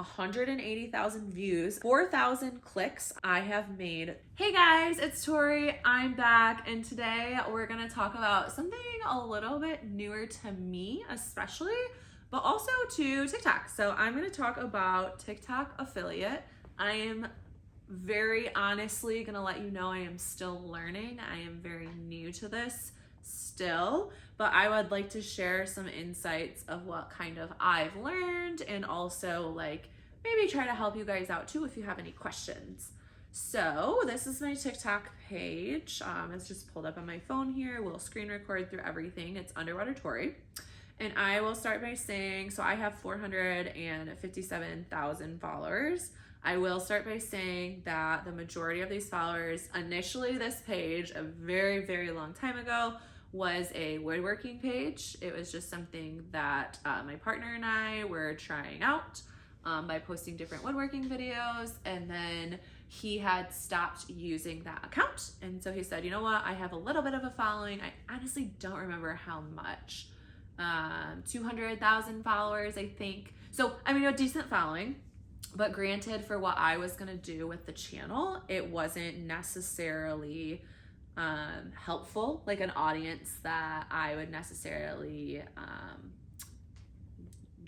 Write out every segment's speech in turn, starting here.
180,000 views, 4,000 clicks I have made. Hey guys, it's Tori. I'm back, and today we're gonna talk about something a little bit newer to me, especially, but also to TikTok. So I'm gonna talk about TikTok affiliate. I am very honestly gonna let you know I am still learning. I am very new to this still, but I would like to share some insights of what kind of I've learned, and also like maybe try to help you guys out too if you have any questions. So this is my TikTok page. It's just pulled up on my phone here. We'll screen record through everything. It's Underwater Tori. And I will start by saying, so I have 457,000 followers. I will start by saying that the majority of these followers, initially this page a very, very long time ago, was a woodworking page. It was just something that my partner and I were trying out by posting different woodworking videos, and then he had stopped using that account. And so he said, you know what, I have a little bit of a following. I honestly don't remember how much. 200,000 followers, I think. So, I mean, a decent following, but granted, for what I was gonna do with the channel, it wasn't necessarily helpful, like an audience that I would necessarily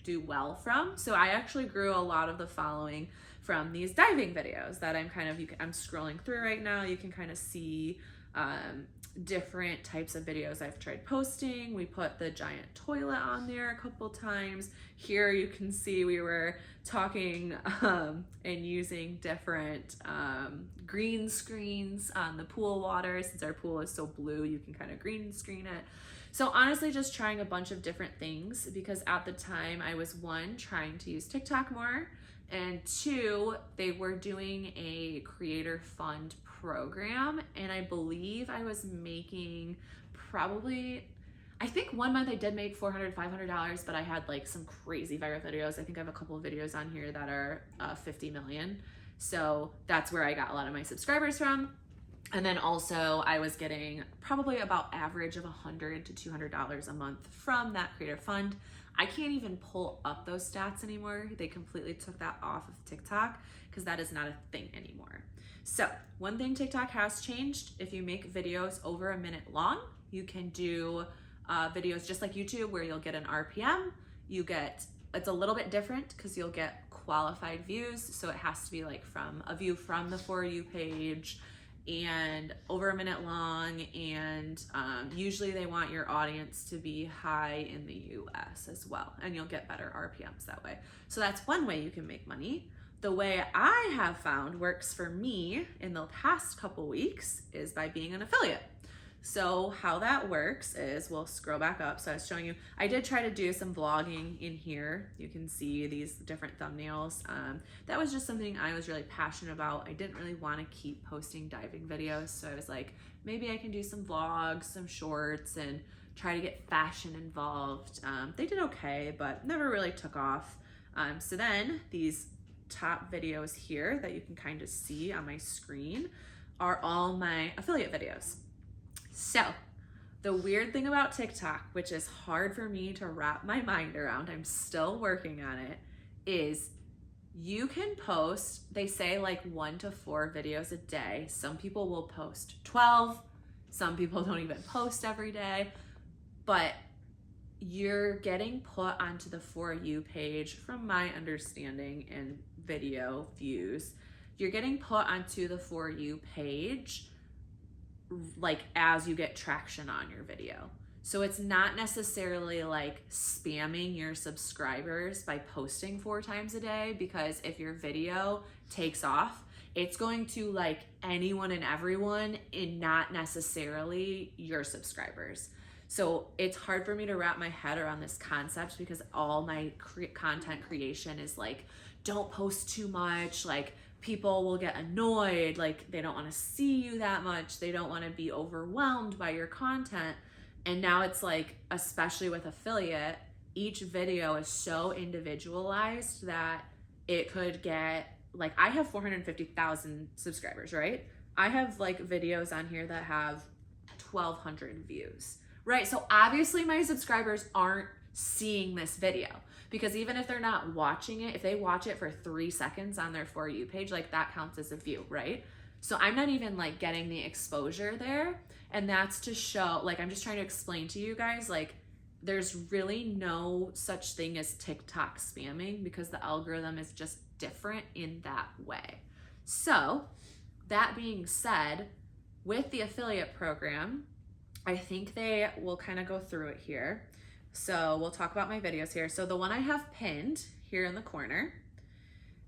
do well from. So I actually grew a lot of the following from these diving videos that I'm scrolling through right now. You can kind of see different types of videos I've tried posting. We put the giant toilet on there a couple times. Here you can see we were talking and using different green screens on the pool water. Since our pool is so blue, you can kind of green screen it. So honestly, just trying a bunch of different things, because at the time I was, one, trying to use TikTok more, and two, they were doing a creator fund program, and I believe I was making probably, I think one month I did make $400, $500, but I had like some crazy viral videos. I think I have a couple of videos on here that are 50 million. So that's where I got a lot of my subscribers from. And then also I was getting probably about average of $100 to $200 a month from that creator fund. I can't even pull up those stats anymore. They completely took that off of TikTok because that is not a thing anymore. So one thing TikTok has changed, if you make videos over a minute long, you can do videos just like YouTube where you'll get an RPM. It's a little bit different because you'll get qualified views. So it has to be like from a view from the For You page and over a minute long, and usually they want your audience to be high in the US as well, and you'll get better RPMs that way. So that's one way you can make money. The way I have found works for me in the past couple weeks is by being an affiliate. So how that works is, we'll scroll back up. So I was showing you, I did try to do some vlogging in here. You can see these different thumbnails. That was just something I was really passionate about. I didn't really want to keep posting diving videos. So I was like, maybe I can do some vlogs, some shorts, and try to get fashion involved. They did okay, but never really took off. So then these top videos here that you can kind of see on my screen are all my affiliate videos. So the weird thing about TikTok, which is hard for me to wrap my mind around, I'm still working on it, is you can post, they say like 1 to 4 videos a day. Some people will post 12. Some people don't even post every day, but you're getting put onto the For You page, from my understanding and video views, you're getting put onto the For You page like as you get traction on your video. So it's not necessarily like spamming your subscribers by posting 4 times a day, because if your video takes off, it's going to like anyone and everyone, and not necessarily your subscribers. So it's hard for me to wrap my head around this concept, because all my content creation is like, don't post too much, like people will get annoyed, like they don't want to see you that much, they don't want to be overwhelmed by your content. And now it's like, especially with affiliate, each video is so individualized that it could get, like, I have 450,000 subscribers, right? I have like videos on here that have 1,200 views, right? So obviously my subscribers aren't seeing this video, because even if they're not watching it, if they watch it for 3 seconds on their For You page, like that counts as a view, right? So I'm not even like getting the exposure there. And that's to show, like, I'm just trying to explain to you guys, like, there's really no such thing as TikTok spamming because the algorithm is just different in that way. So that being said, with the affiliate program, I think they will kind of go through it here. So we'll talk about my videos here. So the one I have pinned here in the corner,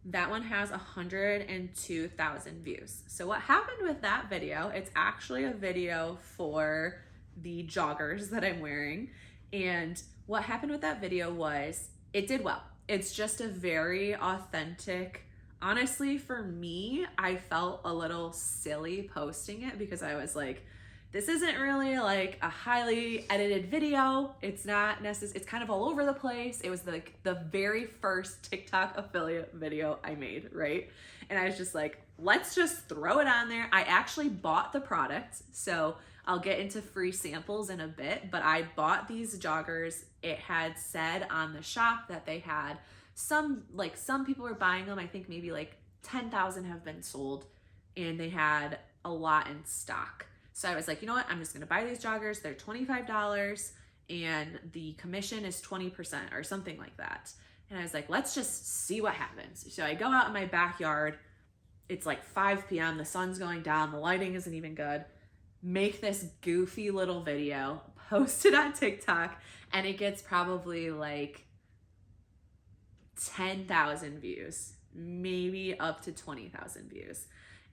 that one has 102,000 views. So what happened with that video, it's actually a video for the joggers that I'm wearing. And what happened with that video was it did well. It's just a very authentic, honestly, for me, I felt a little silly posting it because I was like, this isn't really like a highly edited video. It's not necessary. It's kind of all over the place. It was like the very first TikTok affiliate video I made, right? And I was just like, let's just throw it on there. I actually bought the product. So I'll get into free samples in a bit, but I bought these joggers. It had said on the shop that they had some people were buying them. I think maybe like 10,000 have been sold and they had a lot in stock. So I was like, you know what? I'm just going to buy these joggers. They're $25 and the commission is 20% or something like that. And I was like, let's just see what happens. So I go out in my backyard. It's like 5 p.m. The sun's going down. The lighting isn't even good. Make this goofy little video, post it on TikTok, and it gets probably like 10,000 views, maybe up to 20,000 views.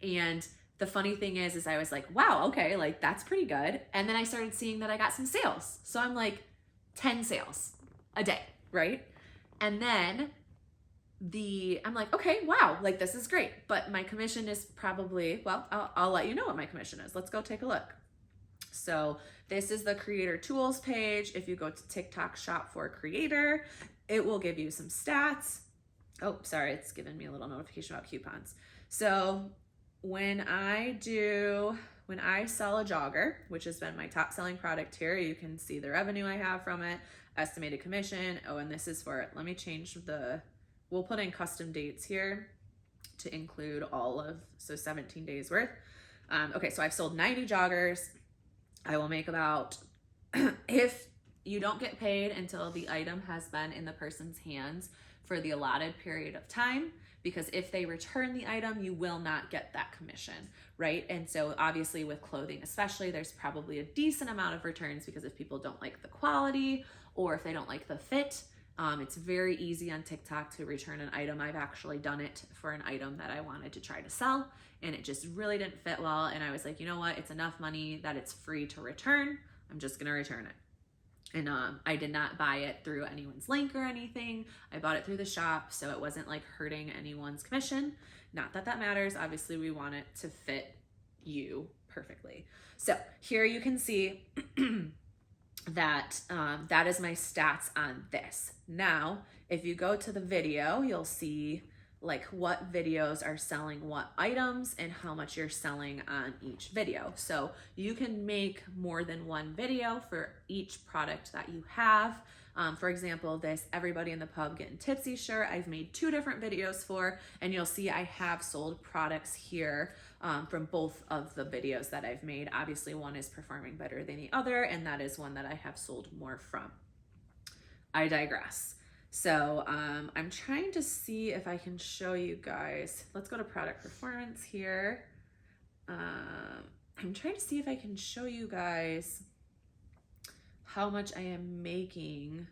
And the funny thing is I was like, wow, okay, like that's pretty good. And then I started seeing that I got some sales. So I'm like 10 sales a day, right? And then I'm like, okay, wow, like this is great. But my commission is probably, well, I'll let you know what my commission is. Let's go take a look. So this is the creator tools page. If you go to TikTok shop for creator, it will give you some stats. Oh, sorry, it's giving me a little notification about coupons. So when I sell a jogger, which has been my top selling product here, you can see the revenue I have from it, estimated commission. Oh, and this is for, let me change we'll put in custom dates here to include so 17 days worth. Okay, so I've sold 90 joggers. I will make about, if you don't get paid until the item has been in the person's hands for the allotted period of time, because if they return the item, you will not get that commission, right? And so obviously with clothing especially, there's probably a decent amount of returns because if people don't like the quality or if they don't like the fit, it's very easy on TikTok to return an item. I've actually done it for an item that I wanted to try to sell and it just really didn't fit well. And I was like, you know what? It's enough money that it's free to return. I'm just gonna return it. And I did not buy it through anyone's link or anything. I bought it through the shop, so it wasn't like hurting anyone's commission. Not that that matters. Obviously, we want it to fit you perfectly. So here you can see that that is my stats on this. Now, if you go to the video, you'll see like what videos are selling what items and how much you're selling on each video. So you can make more than one video for each product that you have. For example, this Everybody in the Pub Getting Tipsy shirt, I've made 2 different videos for, and you'll see I have sold products here from both of the videos that I've made. Obviously, one is performing better than the other, and that is one that I have sold more from. I digress. So I'm trying to see if I can show you guys. Let's go to product performance here. I'm trying to see if I can show you guys how much I am making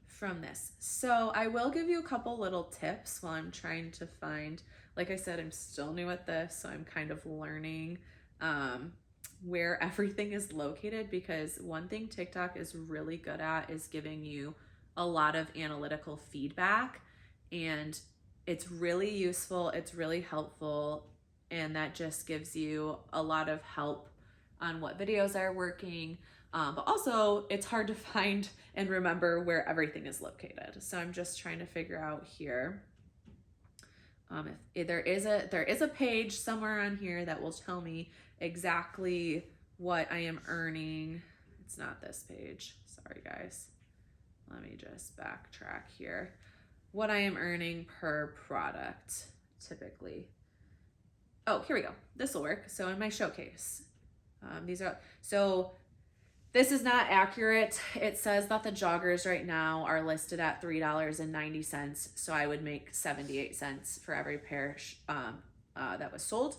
from this. So I will give you a couple little tips while I'm trying to find, like I said, I'm still new at this, so I'm kind of learning where everything is located, because one thing TikTok is really good at is giving you a lot of analytical feedback, and it's really useful, it's really helpful, and that just gives you a lot of help on what videos are working, but also it's hard to find and remember where everything is located. So I'm just trying to figure out here if there is a page somewhere on here that will tell me exactly what I am earning. It's not this page, sorry guys. let me just backtrack here. What I am earning per product typically. Oh, here we go. This will work. So in my showcase, this is not accurate. It says that the joggers right now are listed at $3.90. So I would make 78 cents for every pair that was sold.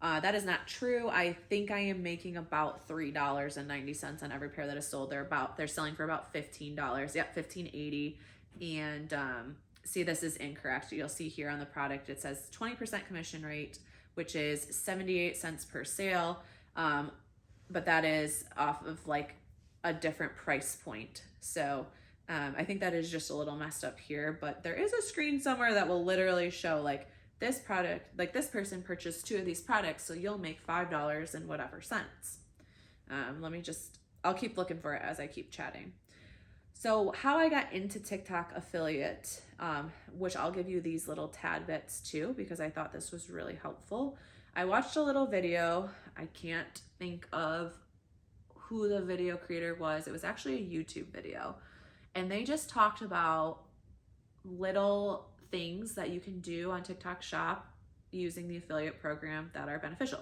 That is not true. I think I am making about $3.90 on every pair that is sold. They're selling for about $15. Yep, $15.80. And see, this is incorrect. You'll see here on the product, it says 20% commission rate, which is 78 cents per sale. But that is off of like a different price point. So I think that is just a little messed up here, but there is a screen somewhere that will literally show like this product, like this person purchased 2 of these products, so you'll make $5 and whatever cents. I'll keep looking for it as I keep chatting. So how I got into TikTok affiliate, which I'll give you these little tad bits too, because I thought this was really helpful. I watched a little video. I can't think of who the video creator was. It was actually a YouTube video. And they just talked about little things that you can do on TikTok Shop using the affiliate program that are beneficial.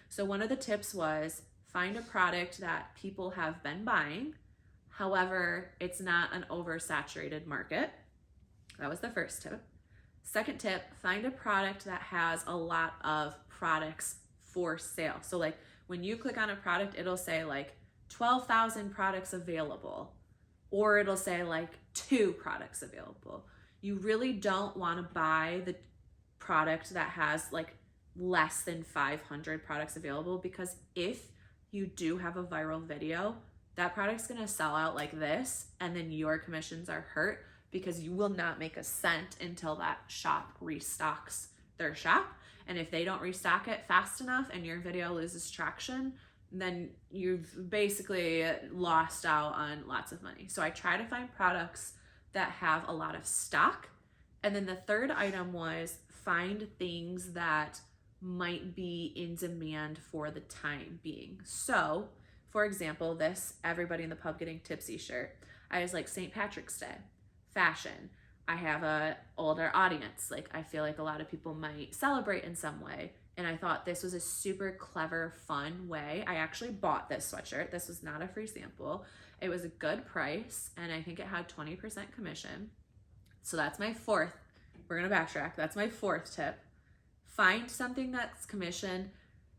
So one of the tips was find a product that people have been buying. However, it's not an oversaturated market. That was the first tip. Second tip, find a product that has a lot of products for sale. So like when you click on a product, it'll say like 12,000 products available, or it'll say like 2 products available. You really don't want to buy the product that has like less than 500 products available, because if you do have a viral video, that product's going to sell out like this, and then your commissions are hurt because you will not make a cent until that shop restocks their shop. And if they don't restock it fast enough and your video loses traction, then you've basically lost out on lots of money. So I try to find products that have a lot of stock. And then the third item was find things that might be in demand for the time being. So for example, this Everybody in the Pub Getting Tipsy shirt, I was like St. Patrick's Day, fashion. I have a older audience. Like I feel like a lot of people might celebrate in some way. And I thought this was a super clever, fun way. I actually bought this sweatshirt. This was not a free sample. It was a good price, and I think it had 20% commission. So that's my fourth. We're gonna backtrack. That's my fourth tip. Find something that's commission.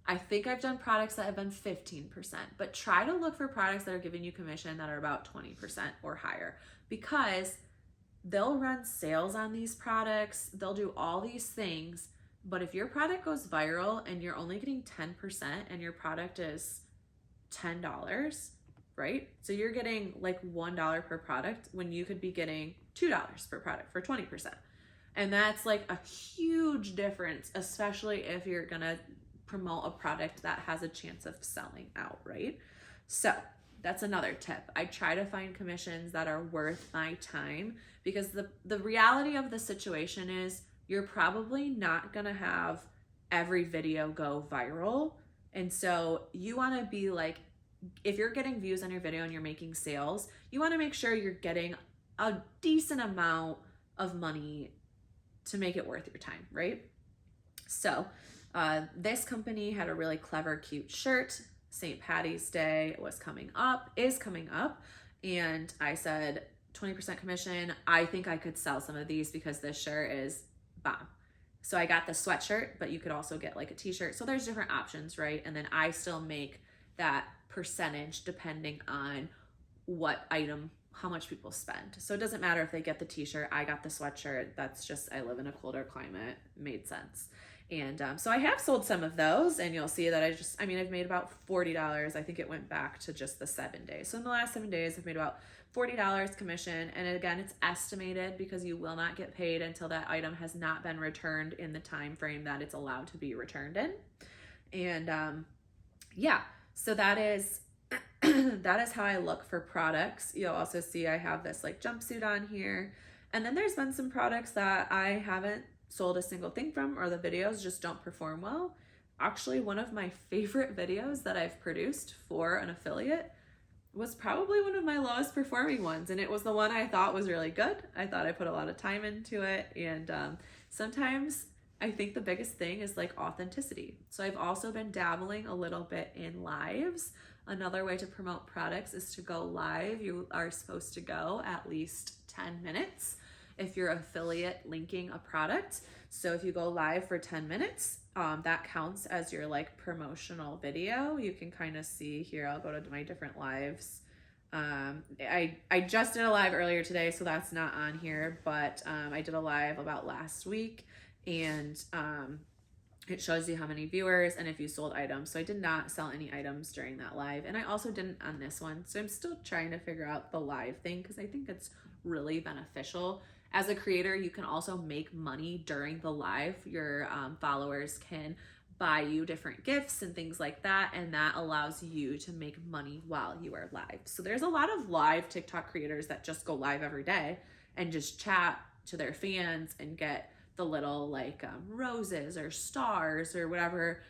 I think I've done products that have been 15%, but try to look for products that are giving you commission that are about 20% or higher, because they'll run sales on these products. They'll do all these things. But if your product goes viral and you're only getting 10% and your product is $10, right? So you're getting like $1 per product when you could be getting $2 per product for 20%. And that's like a huge difference, especially if you're gonna promote a product that has a chance of selling out, right? So that's another tip. I try to find commissions that are worth my time, because the reality of the situation is you're probably not gonna have every video go viral. And so you wanna be like, if you're getting views on your video and you're making sales, you wanna make sure you're getting a decent amount of money to make it worth your time, right? So this company had a really clever, cute shirt. St. Patty's Day is coming up. And I said, 20% commission. I think I could sell some of these because this shirt is bomb. So I got the sweatshirt, but you could also get like a t-shirt. So there's different options, right? And then I still make that percentage depending on what item, how much people spend. So it doesn't matter if they get the t-shirt, I got the sweatshirt. That's just, I live in a colder climate, made sense. And so I have sold some of those, and you'll see that I've made about $40. I think it went back to just the 7 days. So in the last 7 days, I've made about $40 commission. And again, it's estimated because you will not get paid until that item has not been returned in the time frame that it's allowed to be returned in. And yeah, so that is that is how I look for products. You'll also see I have this like jumpsuit on here. And then there's been some products that I haven't sold a single thing from, or the videos just don't perform well. Actually, one of my favorite videos that I've produced for an affiliate was probably one of my lowest performing ones, and it was the one I thought was really good. I thought I put a lot of time into it, and sometimes I think the biggest thing is like authenticity. So I've also been dabbling a little bit in lives. Another way to promote products is to go live. You are supposed to go at least 10 minutes if you're affiliate linking a product. So if you go live for 10 minutes, that counts as your like promotional video. You can kind of see here, I'll go to my different lives. I just did a live earlier today, so that's not on here, but I did a live about last week, and it shows you how many viewers and if you sold items. So I did not sell any items during that live, and I also didn't on this one. So I'm still trying to figure out the live thing because I think it's really beneficial. As a creator, you can also make money during the live. Your followers can buy you different gifts and things like that, and that allows you to make money while you are live. So there's a lot of live TikTok creators that just go live every day and just chat to their fans and get the little like roses or stars or whatever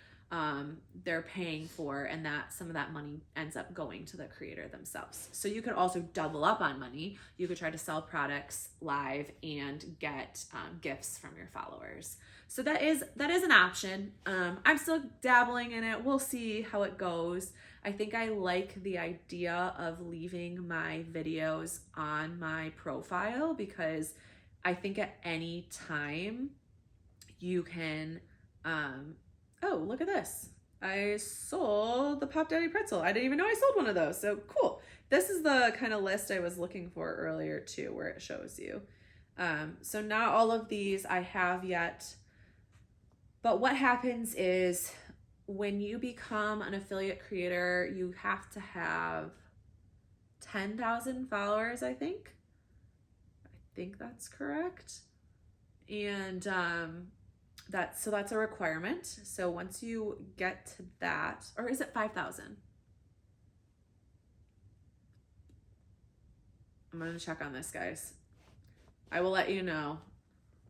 they're paying for, and that some of that money ends up going to the creator themselves. So you could also double up on money. You could try to sell products live and get gifts from your followers. So that is an option. I'm still dabbling in it. We'll see how it goes. I think I like the idea of leaving my videos on my profile because I think at any time you can, oh, look at this. I sold the Pop Daddy pretzel. I didn't even know I sold one of those. So cool. This is the kind of list I was looking for earlier too, where it shows you. So not all of these I have yet, but what happens is when you become an affiliate creator, you have to have 10,000 followers, I think that's correct. And that's a requirement. So once you get to that, or is it 5,000? I'm gonna check on this, guys. I will let you know.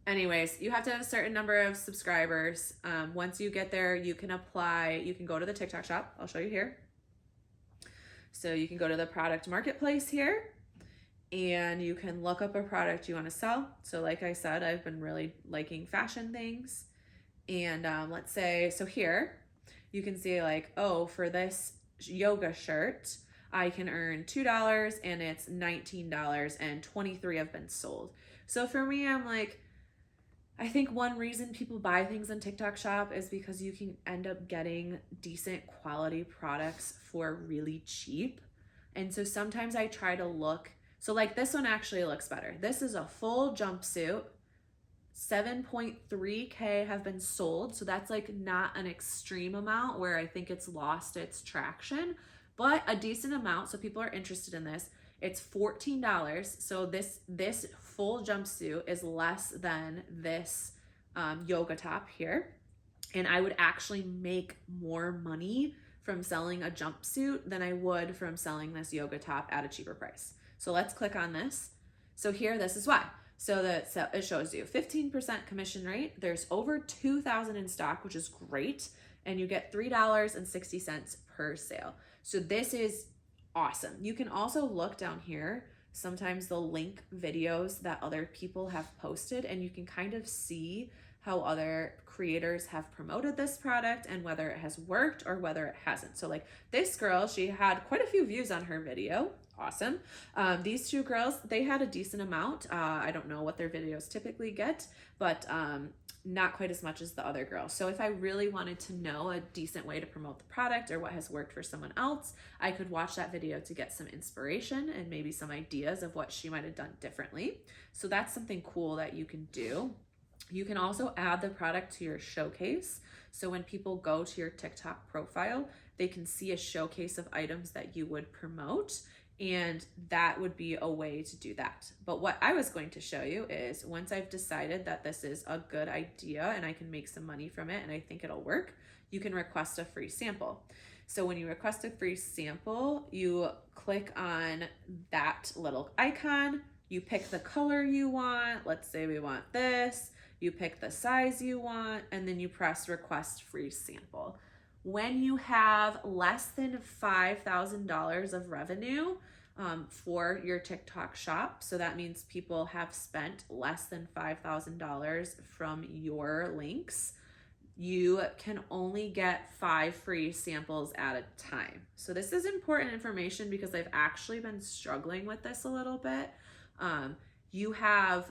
Anyways, you have to have a certain number of subscribers. Once you get there, you can apply. You can go to the TikTok shop. I'll show you here. So you can go to the product marketplace here, and you can look up a product you want to sell. So like I said, I've been really liking fashion things. And let's say, so here you can see like, oh, for this yoga shirt, I can earn $2 and it's $19 and 23 have been sold. So for me, I'm like, I think one reason people buy things on TikTok shop is because you can end up getting decent quality products for really cheap. And so sometimes I try to look, so like this one actually looks better. This is a full jumpsuit. 7.3K have been sold. So that's like not an extreme amount where I think it's lost its traction, but a decent amount. So people are interested in this. It's $14. So this full jumpsuit is less than this yoga top here. And I would actually make more money from selling a jumpsuit than I would from selling this yoga top at a cheaper price. So let's click on this. So here, this is why. So it shows you 15% commission rate. There's over 2,000 in stock, which is great. And you get $3.60 per sale. So this is awesome. You can also look down here. Sometimes they'll link videos that other people have posted, and you can kind of see how other creators have promoted this product and whether it has worked or whether it hasn't. So like this girl, she had quite a few views on her video. Awesome. These two girls, they had a decent amount. I don't know what their videos typically get, but not quite as much as the other girl. So if I really wanted to know a decent way to promote the product or what has worked for someone else, I could watch that video to get some inspiration and maybe some ideas of what she might have done differently. So that's something cool that you can do. You can also add the product to your showcase. So when people go to your TikTok profile, they can see a showcase of items that you would promote, and that would be a way to do that. But what I was going to show you is once I've decided that this is a good idea and I can make some money from it and I think it'll work, you can request a free sample. So when you request a free sample, you click on that little icon, you pick the color you want. Let's say we want this. You pick the size you want, and then you press request free sample. When you have less than $5,000 of revenue for your TikTok shop, so that means people have spent less than $5,000 from your links, you can only get 5 free samples at a time. So this is important information because I've actually been struggling with this a little bit. You have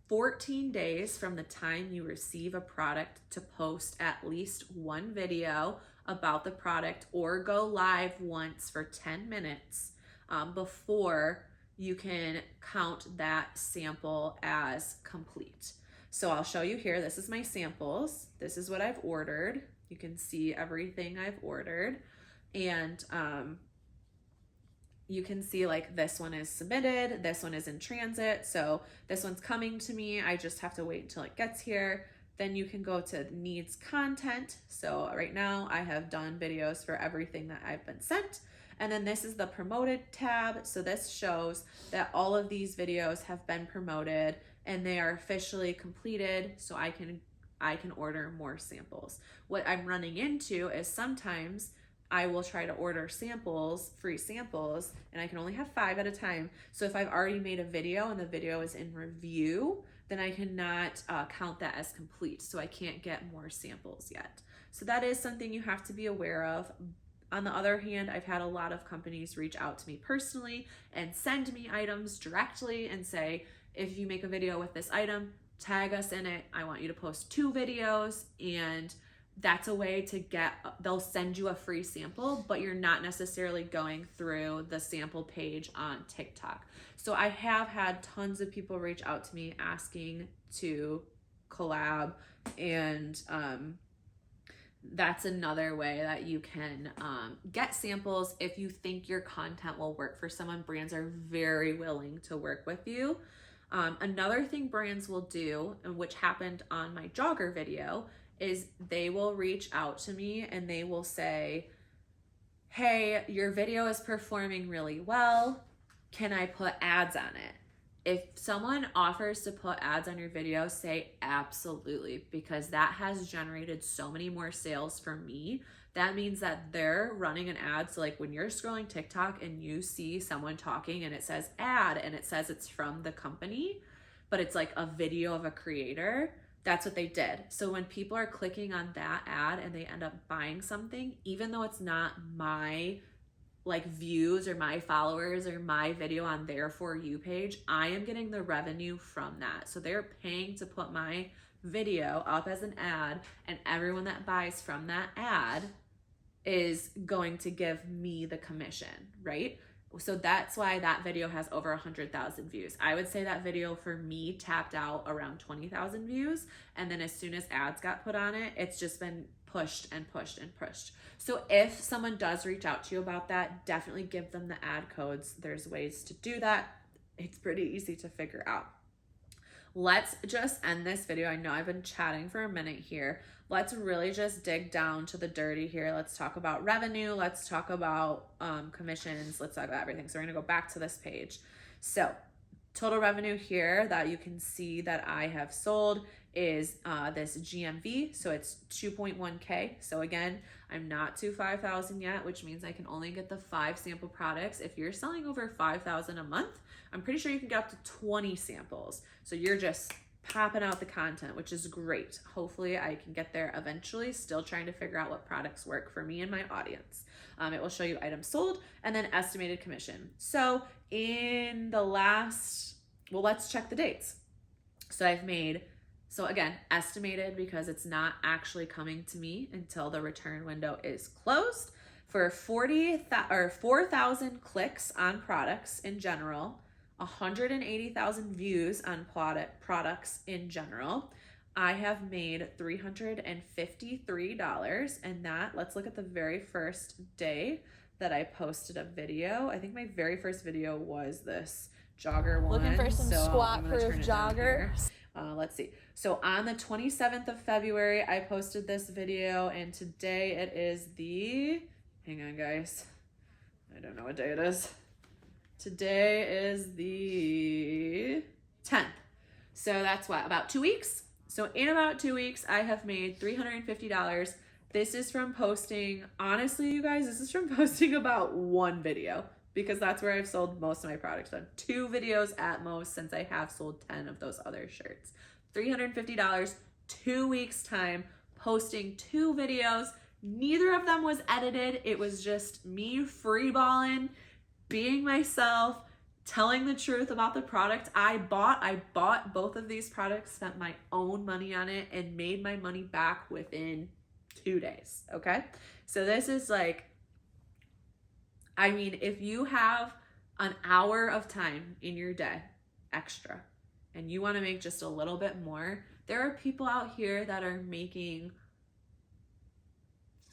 14 days from the time you receive a product to post at least one video about the product or go live once for 10 minutes before you can count that sample as complete. So I'll show you here. This is my samples. This is what I've ordered. You can see everything I've ordered. And you can see like this one is submitted, this one is in transit, so this one's coming to me. I just have to wait until it gets here. Then you can go to needs content. So right now I have done videos for everything that I've been sent. And then this is the promoted tab. So this shows that all of these videos have been promoted and they are officially completed, so I can order more samples. What I'm running into is sometimes I will try to order samples, free samples, and I can only have 5 at a time. So if I've already made a video and the video is in review, then I cannot count that as complete. So I can't get more samples yet. So that is something you have to be aware of. On the other hand, I've had a lot of companies reach out to me personally and send me items directly and say, if you make a video with this item, tag us in it. I want you to post 2 videos, and that's a way to get, they'll send you a free sample, but you're not necessarily going through the sample page on TikTok. So I have had tons of people reach out to me asking to collab, and that's another way that you can get samples if you think your content will work for someone. Brands are very willing to work with you. Another thing brands will do, and which happened on my Jogger video, is they will reach out to me and they will say, hey, your video is performing really well. Can I put ads on it? If someone offers to put ads on your video, say absolutely, because that has generated so many more sales for me. That means that they're running an ad. So like when you're scrolling TikTok and you see someone talking and it says ad and it says it's from the company, but it's like a video of a creator, that's what they did. So when people are clicking on that ad and they end up buying something, even though it's not my like views or my followers or my video on their For You page, I am getting the revenue from that. So they're paying to put my video up as an ad, and everyone that buys from that ad is going to give me the commission, right? So that's why that video has over 100,000 views. I would say that video for me tapped out around 20,000 views. And then as soon as ads got put on it, it's just been pushed and pushed and pushed. So if someone does reach out to you about that, definitely give them the ad codes. There's ways to do that. It's pretty easy to figure out. Let's just end this video. I know I've been chatting for a minute here. Let's really just dig down to the dirty here. Let's talk about revenue. Let's talk about commissions. Let's talk about everything. So we're gonna go back to this page. So total revenue here that you can see that I have sold is this GMV. So it's 2.1K. So again, I'm not to 5,000 yet, which means I can only get the 5 sample products. If you're selling over 5,000 a month, I'm pretty sure you can get up to 20 samples. So you're just popping out the content, which is great. Hopefully I can get there eventually. Still trying to figure out what products work for me and my audience. It will show you items sold and then estimated commission. So in the last, well, let's check the dates. So I've made, so again, estimated because it's not actually coming to me until the return window is closed, for 4,000 clicks on products in general, 180,000 views on products in general. I have made $353, and that, let's look at the very first day that I posted a video. I think my very first video was this Jogger one. Looking for some squat-proof jogger. Let's see. So on the 27th of February, I posted this video, and today it is the, hang on guys, I don't know what day it is. Today is the 10th. So that's what, about 2 weeks? So in about 2 weeks, I have made $350. This is from posting, honestly, you guys, this is from posting about one video because that's where I've sold most of my products on. 2 videos at most since I have sold 10 of those other shirts. $350, 2 weeks time, posting 2 videos. Neither of them was edited. It was just me freeballing, being myself, telling the truth about the product I bought. I bought both of these products, spent my own money on it, and made my money back within 2 days, okay? So this is like, I mean, if you have an hour of time in your day extra and you wanna make just a little bit more, there are people out here that are making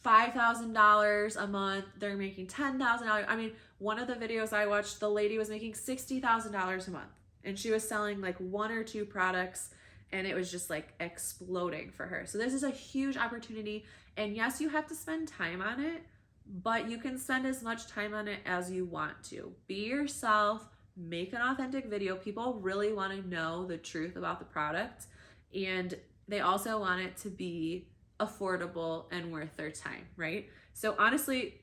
$5,000 a month. They're making $10,000. I mean, one of the videos I watched, the lady was making $60,000 a month and she was selling like 1 or 2 products and it was just like exploding for her. So this is a huge opportunity. And yes, you have to spend time on it, but you can spend as much time on it as you want to. Be yourself, make an authentic video. People really want to know the truth about the product, and they also want it to be affordable and worth their time, right? So honestly,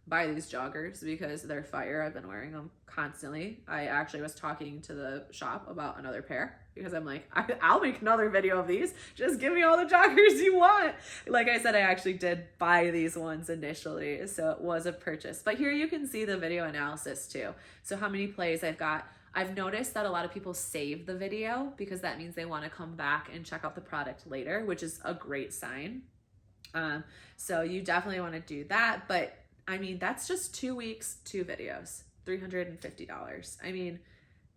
buy these joggers because they're fire. I've been wearing them constantly. I actually was talking to the shop about another pair because I'm like, I'll make another video of these. Just give me all the joggers you want. Like I said, I actually did buy these ones initially, so it was a purchase. But here you can see the video analysis too. So how many plays I've got. I've noticed that a lot of people save the video because that means they want to come back and check out the product later, which is a great sign. So you definitely want to do that. But I mean, that's just 2 weeks, 2 videos, $350. I mean,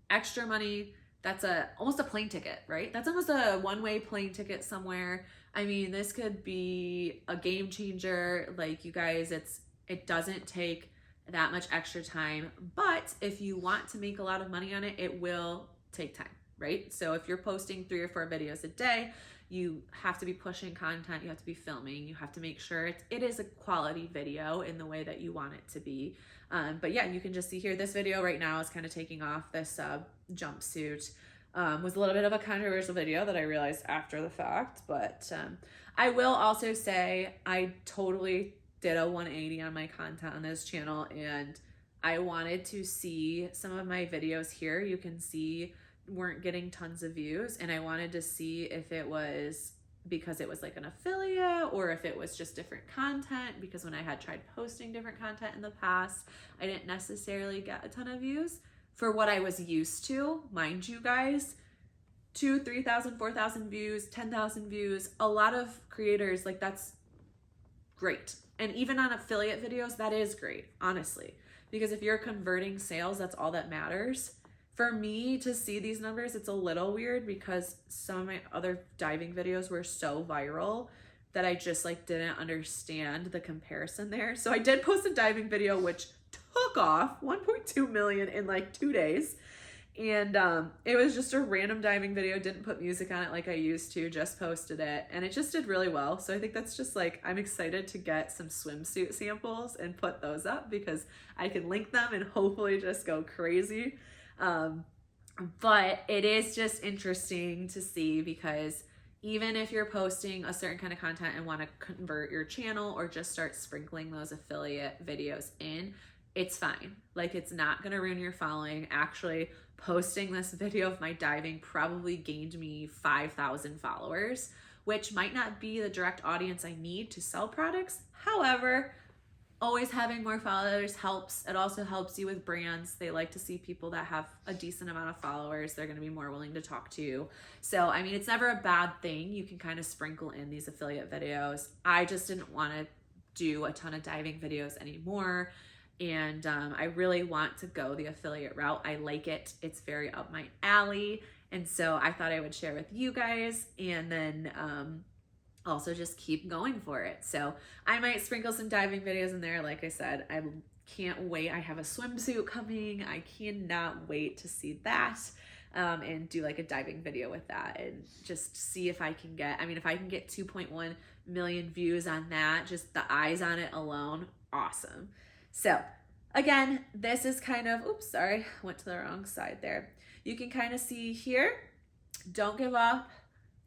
extra money. That's almost a plane ticket, right? That's almost a one-way plane ticket somewhere. I mean, this could be a game changer. Like, you guys, it doesn't take that much extra time, but if you want to make a lot of money on it, it will take time, right? So if you're posting 3 or 4 videos a day, you have to be pushing content, you have to be filming, you have to make sure it is a quality video in the way that you want it to be. But yeah, you can just see here, this video right now is kind of taking off this jumpsuit. Was a little bit of a controversial video that I realized after the fact, but I will also say I totally did a 180 on my content on this channel, and I wanted to see some of my videos here. You can see weren't getting tons of views, and I wanted to see if it was because it was like an affiliate or if it was just different content, because when I had tried posting different content in the past, I didn't necessarily get a ton of views for what I was used to. Mind you guys, 2,000, 3,000, 4,000 views, 10,000 views, a lot of creators, like, that's great. And even on affiliate videos, that is great, honestly, because if you're converting sales, that's all that matters. For me to see these numbers, it's a little weird because some of my other diving videos were so viral that I just like didn't understand the comparison there. So I did post a diving video which took off 1.2 million in like 2 days. And it was just a random diving video, didn't put music on it like I used to, just posted it, and it just did really well. So I think that's just like, I'm excited to get some swimsuit samples and put those up because I can link them and hopefully just go crazy. But it is just interesting to see because even if you're posting a certain kind of content and want to convert your channel or just start sprinkling those affiliate videos in, it's fine. Like, it's not going to ruin your following. Actually, posting this video of my diving probably gained me 5,000 followers, which might not be the direct audience I need to sell products. However, always having more followers helps. It also helps you with brands. They like to see people that have a decent amount of followers. They're going to be more willing to talk to you. So, I mean, it's never a bad thing. You can kind of sprinkle in these affiliate videos. I just didn't want to do a ton of diving videos anymore. And I really want to go the affiliate route. I like it. It's very up my alley. And so I thought I would share with you guys, and then also just keep going for it. So I might sprinkle some diving videos in there. Like I said, I can't wait. I have a swimsuit coming. I cannot wait to see that and do like a diving video with that and just see if I can get, I mean, if I can get 2.1 million views on that, just the eyes on it alone, awesome. So again, this is kind of, oops, sorry, went to the wrong side there. You can kind of see here, don't give up,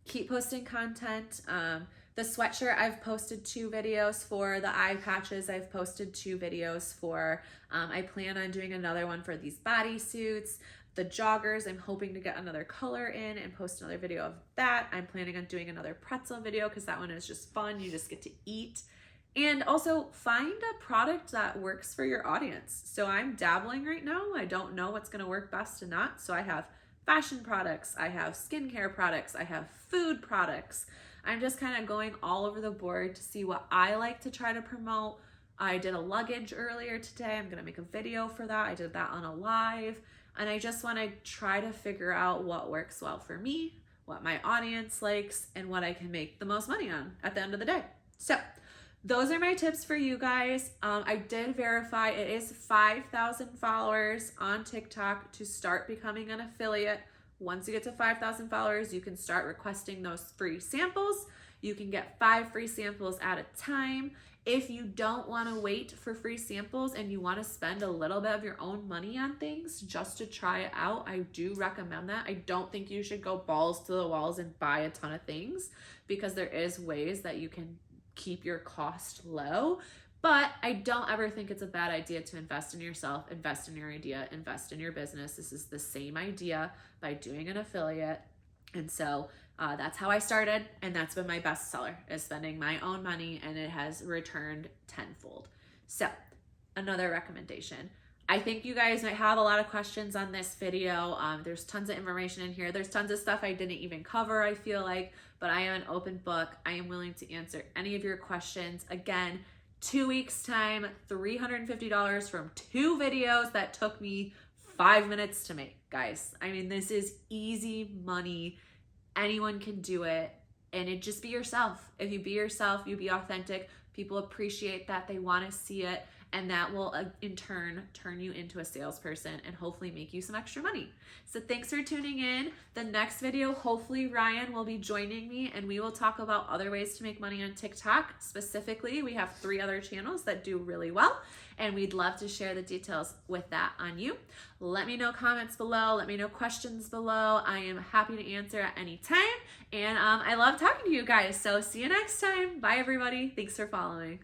keep posting content. The sweatshirt I've posted 2 videos for. The eye patches I've posted 2 videos for. I plan on doing another one for these bodysuits. The joggers, I'm hoping to get another color in and post another video of that. I'm planning on doing another pretzel video because that one is just fun. You just get to eat. And also find a product that works for your audience. So I'm dabbling right now. I don't know what's gonna work best and not. So I have fashion products, I have skincare products, I have food products. I'm just kind of going all over the board to see what I like to try to promote. I did a luggage earlier today. I'm gonna make a video for that. I did that on a live. And I just wanna try to figure out what works well for me, what my audience likes, and what I can make the most money on at the end of the day. So those are my tips for you guys. I did verify it is 5,000 followers on TikTok to start becoming an affiliate. Once you get to 5,000 followers, you can start requesting those free samples. You can get 5 free samples at a time. If you don't want to wait for free samples and you want to spend a little bit of your own money on things just to try it out, I do recommend that. I don't think you should go balls to the walls and buy a ton of things, because there is ways that you can keep your cost low. But I don't ever think it's a bad idea to invest in yourself, invest in your idea, invest in your business. This is the same idea by doing an affiliate. And so that's how I started, and that's been my best seller, is spending my own money, and it has returned tenfold. So another recommendation. I think you guys might have a lot of questions on this video. There's tons of information in here. There's tons of stuff I didn't even cover, I feel like, but I am an open book. I am willing to answer any of your questions. Again, 2 weeks time, $350 from 2 videos that took me 5 minutes to make, guys. I mean, this is easy money. Anyone can do it. And it just be yourself. If you be yourself, you be authentic, people appreciate that, they want to see it, and that will in turn turn you into a salesperson and hopefully make you some extra money. So thanks for tuning in. The next video, hopefully Ryan will be joining me, and we will talk about other ways to make money on TikTok. Specifically, we have 3 other channels that do really well, and we'd love to share the details with that on you. Let me know comments below. Let me know questions below. I am happy to answer at any time, and I love talking to you guys. So see you next time. Bye, everybody. Thanks for following.